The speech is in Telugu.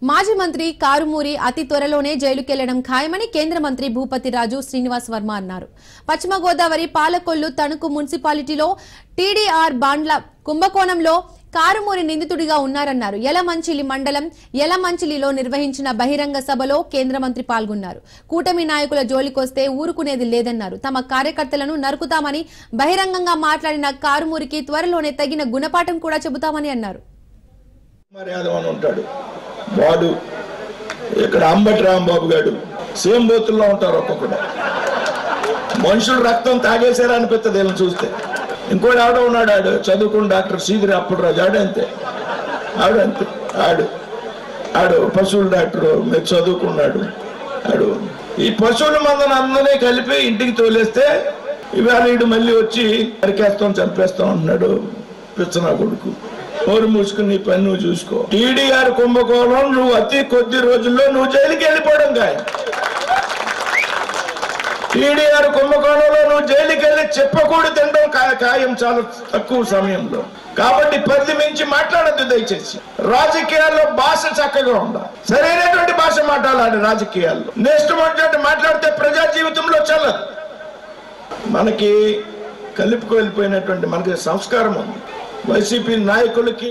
మాజీ మంత్రి కారుమూరి అతి త్వరలోనే జైలుకెళ్లడం ఖాయమని కేంద్ర మంత్రి భూపతి రాజు శ్రీనివాస్ వర్మ అన్నారు. పశ్చిమ గోదావరి పాలకొల్లు తణుకు మున్సిపాలిటీలో టీడీఆర్ బాండ్ల కుంభకోణంలో కారుమూరి నిందితుడిగా ఉన్నారన్నారు. యలమంచిలి మండలం యలమంచిలిలో నిర్వహించిన బహిరంగ సభలో కేంద్ర మంత్రి పాల్గొన్నారు. కూటమి నాయకుల జోలికొస్తే ఊరుకునేది లేదన్నారు. తమ కార్యకర్తలను నరుకుతామని బహిరంగంగా మాట్లాడిన కారుమూరికి త్వరలోనే తగిన గుణపాఠం కూడా చెబుతామని అన్నారు. వాడు ఇక్కడ అంబటి రాంబాబు గారు సేమ్ బూతుల్లో ఉంటారు. ఒక్కొక్కడు మనుషులు రక్తం తాగేసారా అనిపిస్తుంది వీళ్ళని చూస్తే. ఇంకోటి ఆడ ఉన్నాడు, ఆడు చదువుకున్న డాక్టర్ సీదిరి అప్పుడురాజు, ఆడంతే ఆడు పశువుల డాక్టర్, మీరు చదువుకున్నాడు. ఆడు ఈ పశువుల మందను అందరినీ కలిపి ఇంటికి తోలేస్తే ఇవాళ వీడు మళ్ళీ వచ్చి అరికేస్తాం చంపేస్తాం అంటున్నాడు. పిచ్చనా కొడుకు, నోరు మూసుకుని నీ పని నువ్వు చూసుకో. టీడీఆర్ కుంభకోణం నువ్వు అతి కొద్ది రోజుల్లో నువ్వు జైలుకి వెళ్ళిపోవడం ఖాయం. టీడీఆర్ కుంభకోణంలో నువ్వు జైలుకి వెళ్ళి చెప్పకూడదు తినడం ఖాయం చాలా తక్కువ సమయంలో. కాబట్టి పరిధి మించి మాట్లాడద్దు దయచేసి. రాజకీయాల్లో భాష చక్కగా ఉండాలి, సరైనటువంటి భాష మాట్లాడాలి. రాజకీయాల్లో నెక్స్ట్ మాట్లాడితే ప్రజా జీవితంలో చల్లదు. మనకి కలుపుకు వెళ్ళిపోయినటువంటి మనకి సంస్కారం ఉంది. వైసీపీ నాయకులకి